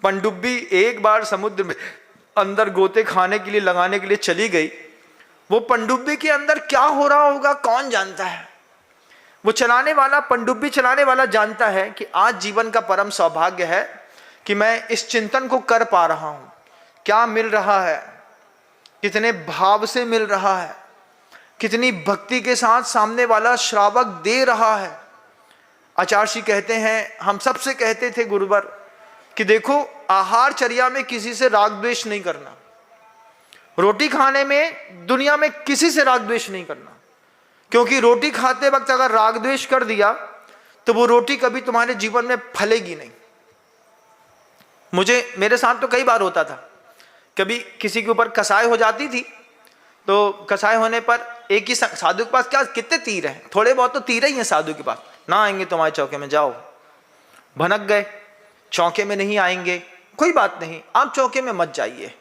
पनडुब्बी एक बार समुद्र में अंदर गोते खाने के लिए लगाने के लिए चली गई, वो पनडुब्बी के अंदर क्या हो रहा होगा कौन जानता है। वो चलाने वाला, पनडुब्बी चलाने वाला जानता है कि आज जीवन का परम सौभाग्य है कि मैं इस चिंतन को कर पा रहा हूं। क्या मिल रहा है, कितने भाव से मिल रहा है, कितनी भक्ति के साथ सामने वाला श्रावक दे रहा है। आचार्य जी कहते हैं, हम सबसे कहते थे गुरुवर कि देखो आहार चर्या में किसी से राग द्वेष नहीं करना, रोटी खाने में दुनिया में किसी से राग द्वेष नहीं करना, क्योंकि रोटी खाते वक्त अगर राग द्वेष कर दिया तो वो रोटी कभी तुम्हारे जीवन में फलेगी नहीं। मेरे साथ तो कई बार होता था, कभी किसी के ऊपर कसाई हो जाती थी, तो कसाई होने पर एक ही साधु के पास क्या कितने तीर हैं, थोड़े बहुत तो तीर ही हैं साधु के पास, ना आएंगे तुम्हारे चौके में, जाओ। भनक गए, चौके में नहीं आएंगे, कोई बात नहीं, आप चौके में मत जाइए।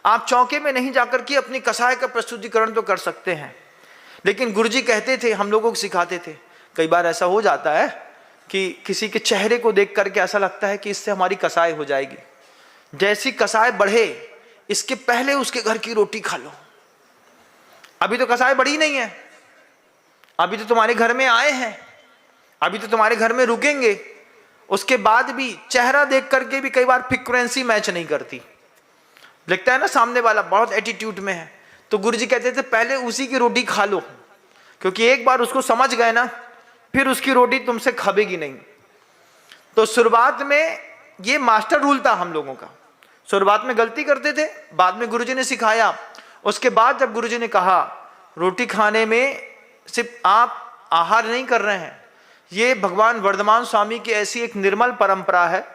आप चौके में नहीं जाकर के अपनी कसाय का प्रस्तुतिकरण तो कर सकते हैं, लेकिन गुरुजी कहते थे, हम लोगों को सिखाते थे, कई बार ऐसा हो जाता है कि किसी के चेहरे को देख करके ऐसा लगता है कि इससे हमारी कसाय हो जाएगी। जैसी कसाय बढ़े इसके पहले उसके घर की रोटी खा लो। अभी तो कसाय बढ़ी नहीं है, अभी तो तुम्हारे घर में आए हैं, अभी तो तुम्हारे घर में रुकेंगे, उसके बाद भी चेहरा देख करके भी कई बार फ्रीक्वेंसी मैच नहीं करती। लगता है ना सामने वाला बहुत एटीट्यूड में है, तो गुरुजी कहते थे पहले उसी की रोटी खा लो, क्योंकि एक बार उसको समझ गए ना फिर उसकी रोटी तुमसे खबेगी नहीं। तो शुरुआत में ये मास्टर रूल था हम लोगों का, शुरुआत में गलती करते थे, बाद में गुरुजी ने सिखाया। उसके बाद जब गुरुजी ने कहा रोटी खाने में सिर्फ आप आहार नहीं कर रहे हैं, ये भगवान वर्धमान स्वामी की ऐसी एक निर्मल परंपरा है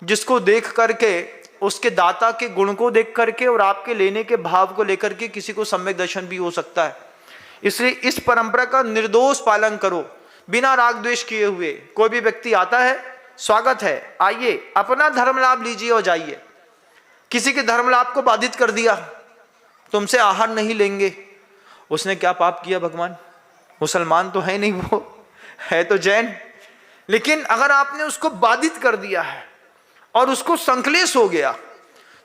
जिसको देख करके, उसके दाता के गुण को देख करके और आपके लेने के भाव को लेकर के किसी को सम्यक दर्शन भी हो सकता है। इसलिए इस परंपरा का निर्दोष पालन करो, बिना राग द्वेष किए हुए। कोई भी व्यक्ति आता है, स्वागत है, आइए, अपना धर्म लाभ लीजिए और जाइए। किसी के धर्म लाभ को बाधित कर दिया, तुमसे आहार नहीं लेंगे, उसने क्या पाप किया भगवान? मुसलमान तो है नहीं, वो है तो जैन, लेकिन अगर आपने उसको बाधित कर दिया है और उसको संकलेश हो गया,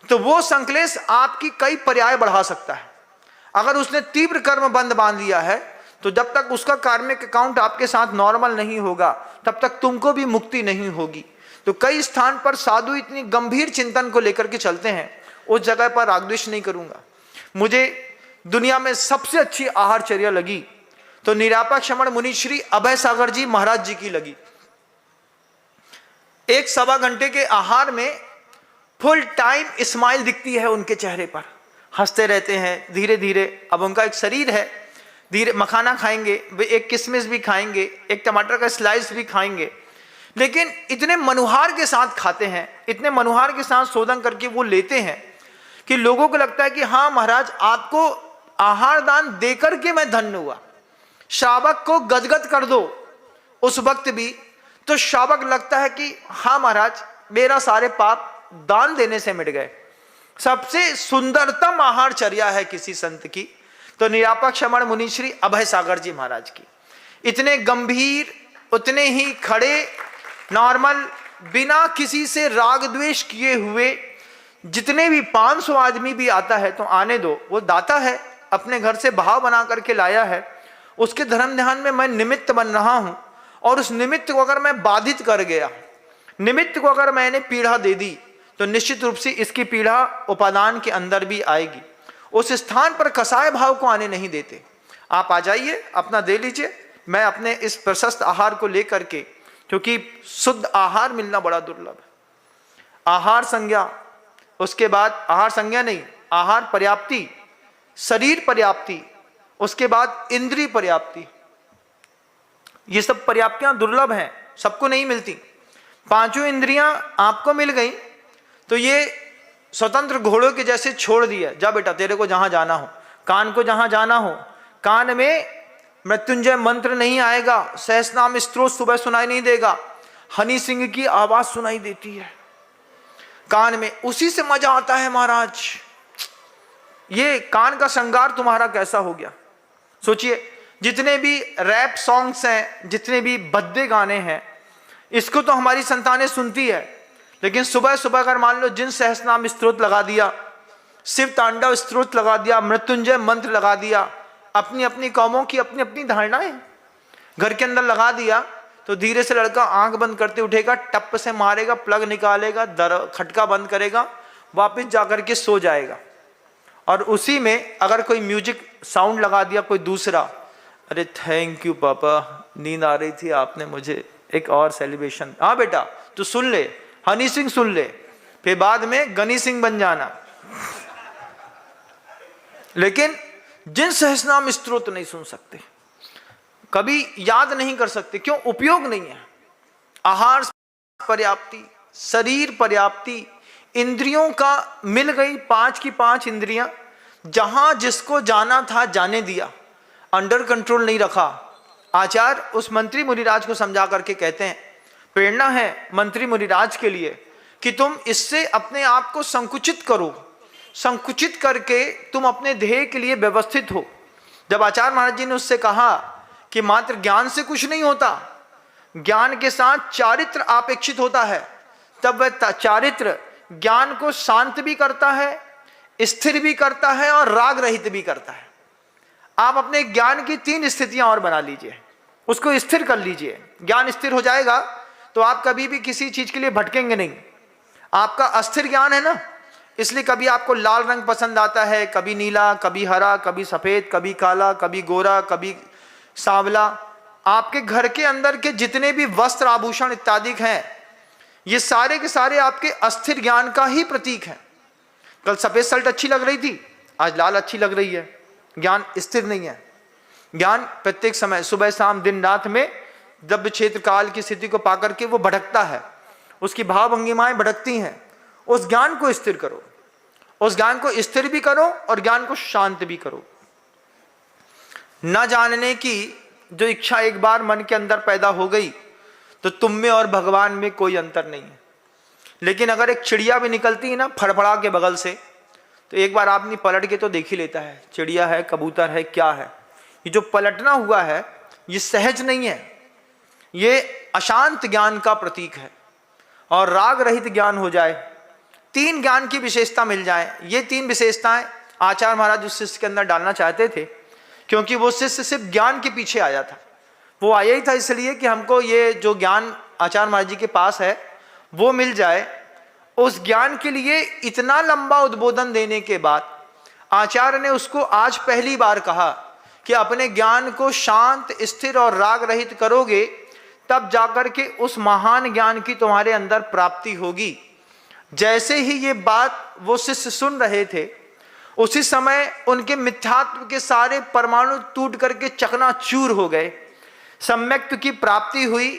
तो वो संकलेश आपकी कई पर्याय बढ़ा सकता है। अगर उसने तीव्र कर्म बंद बांध लिया है, तो जब तक उसका कार्मिक अकाउंट आपके साथ नॉर्मल नहीं होगा तब तक तुमको भी मुक्ति नहीं होगी। तो कई स्थान पर साधु इतनी गंभीर चिंतन को लेकर के चलते हैं, उस जगह पर राग द्वेष नहीं करूंगा। मुझे दुनिया में सबसे अच्छी आहारचर्या लगी तो निरापक श्रमण मुनि श्री अभय सागर जी महाराज जी की लगी। 1-1.25 घंटे के आहार में फुल टाइम स्माइल दिखती है उनके चेहरे पर, हंसते रहते हैं धीरे धीरे। अब उनका एक शरीर है, धीरे मखाना खाएंगे, वे एक किशमिश भी खाएंगे, एक टमाटर का स्लाइस भी खाएंगे, लेकिन इतने मनुहार के साथ खाते हैं, इतने मनुहार के साथ शोधन करके वो लेते हैं कि लोगों को लगता है कि हाँ महाराज आपको आहार दान देकर के मैं धन्य हुआ। श्रावक को गदगद कर दो उस वक्त भी, तो श्रावक लगता है कि हाँ महाराज मेरा सारे पाप दान देने से मिट गए। सबसे सुंदरतम आहारचर्या है किसी संत की तो निरापक श्रमण मुनि श्री अभय सागर जी महाराज की। इतने गंभीर, उतने ही खड़े, नॉर्मल, बिना किसी से राग द्वेष किए हुए। जितने भी 500 आदमी भी आता है तो आने दो, वो दाता है, अपने घर से भाव बना करके लाया है, उसके धर्म ध्यान में मैं निमित्त बन रहा हूं, और उस निमित्त को अगर मैं बाधित कर गया, निमित्त को अगर मैंने पीड़ा दे दी, तो निश्चित रूप से इसकी पीड़ा उपादान के अंदर भी आएगी। उस स्थान पर कसाय भाव को आने नहीं देते। आप आ जाइए, अपना दे लीजिए, मैं अपने इस प्रशस्त आहार को लेकर के, क्योंकि शुद्ध आहार मिलना बड़ा दुर्लभ है। आहार संज्ञा, उसके बाद आहार संज्ञा नहीं, आहार पर्याप्ति, शरीर पर्याप्ति, उसके बाद इंद्रिय पर्याप्ति। ये सब पर्याप्तियां दुर्लभ हैं, सबको नहीं मिलती। 5 इंद्रियां आपको मिल गई तो ये स्वतंत्र घोड़ों के जैसे छोड़ दिया, जा बेटा तेरे को जहां जाना हो, कान को जहां जाना हो, कान में मृत्युंजय मंत्र नहीं आएगा, सहस्रनाम स्त्रोत सुबह सुनाई नहीं देगा, हनी सिंह की आवाज सुनाई देती है कान में, उसी से मजा आता है महाराज। ये कान का श्रृंगार तुम्हारा कैसा हो गया? सोचिए, जितने भी रैप सॉन्ग्स हैं, जितने भी भद्दे गाने हैं, इसको तो हमारी संतानें सुनती है, लेकिन सुबह सुबह अगर मान लो जिन सहस्रनाम स्तोत्र लगा दिया, शिव तांडव स्तोत्र लगा दिया, मृत्युंजय मंत्र लगा दिया, अपनी अपनी कौमों की अपनी अपनी धारणाएं घर के अंदर लगा दिया, तो धीरे से लड़का आंख बंद करते उठेगा, टप से मारेगा, प्लग निकालेगा, खटका बंद करेगा, वापस जाकर के सो जाएगा। और उसी में अगर कोई म्यूजिक साउंड लगा दिया कोई दूसरा, अरे थैंक यू पापा, नींद आ रही थी, आपने मुझे एक और सेलिब्रेशन, हाँ बेटा तू सुन ले, हनी सिंह सुन ले, फिर बाद में गनी सिंह बन जाना। लेकिन जिन सहस्रनाम स्तोत्र नहीं सुन सकते, कभी याद नहीं कर सकते, क्यों? उपयोग नहीं है। आहार पर्याप्ति, शरीर पर्याप्ति, इंद्रियों का मिल गई 5 की 5 इंद्रियां, जहां जिसको जाना था जाने दिया, अंडर कंट्रोल नहीं रखा। आचार्य उस मंत्री मुनिराज को समझा करके कहते हैं, प्रेरणा है मंत्री मुनिराज के लिए कि तुम इससे अपने आप को संकुचित करो, संकुचित करके तुम अपने ध्येय के लिए व्यवस्थित हो। जब आचार्य महाराज जी ने उससे कहा कि मात्र ज्ञान से कुछ नहीं होता, ज्ञान के साथ चारित्र अपेक्षित होता है, तब वह चारित्र ज्ञान को शांत भी करता है, स्थिर भी करता है और राग रहित भी करता है। आप अपने ज्ञान की 3 स्थितियां और बना लीजिए, उसको स्थिर कर लीजिए। ज्ञान स्थिर हो जाएगा तो आप कभी भी किसी चीज के लिए भटकेंगे नहीं। आपका अस्थिर ज्ञान है ना, इसलिए कभी आपको लाल रंग पसंद आता है, कभी नीला, कभी हरा, कभी सफेद, कभी काला, कभी गोरा, कभी सांवला। आपके घर के अंदर के जितने भी वस्त्र आभूषण इत्यादि हैं, ये सारे के सारे आपके अस्थिर ज्ञान का ही प्रतीक है। कल सफेद शर्ट अच्छी लग रही थी, आज लाल अच्छी लग रही है, ज्ञान स्थिर नहीं है। ज्ञान प्रत्येक समय, सुबह शाम दिन रात में द्रव्य क्षेत्र काल की स्थिति को पाकर के वो भटकता है, उसकी भाव भंगिमाएं भटकती हैं। उस ज्ञान को स्थिर करो, उस ज्ञान को स्थिर भी करो और ज्ञान को शांत भी करो। न जानने की जो इच्छा एक बार मन के अंदर पैदा हो गई तो तुम में और भगवान में कोई अंतर नहीं है। लेकिन अगर एक चिड़िया भी निकलती है ना फड़फड़ा के बगल से, तो एक बार आदमी पलट के तो देख ही लेता है, चिड़िया है, कबूतर है, क्या है। ये जो पलटना हुआ है ये सहज नहीं है, ये अशांत ज्ञान का प्रतीक है। और राग रहित ज्ञान हो जाए, 3 ज्ञान की विशेषता मिल जाए। ये 3 विशेषताएं आचार्य महाराज उस शिष्य के अंदर डालना चाहते थे, क्योंकि वो शिष्य सिर्फ ज्ञान के पीछे आया था। वो आया ही था इसलिए कि हमको ये जो ज्ञान आचार्य महाराज जी के पास है वो मिल जाए। उस ज्ञान के लिए इतना लंबा उद्बोधन देने के बाद आचार्य ने उसको आज पहली बार कहा कि अपने ज्ञान को शांत, स्थिर और राग रहित करोगे, तब जाकर के उस महान ज्ञान की तुम्हारे अंदर प्राप्ति होगी। जैसे ही ये बात वो शिष्य सुन रहे थे, उसी समय उनके मिथ्यात्व के सारे परमाणु टूट करके चकनाचूर हो गए। सम्यक्त्व की प्राप्ति हुई।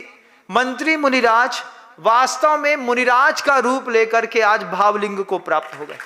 मंत्री मुनिराज वास्तव में मुनिराज का रूप लेकर के आज भावलिंग को प्राप्त हो गए।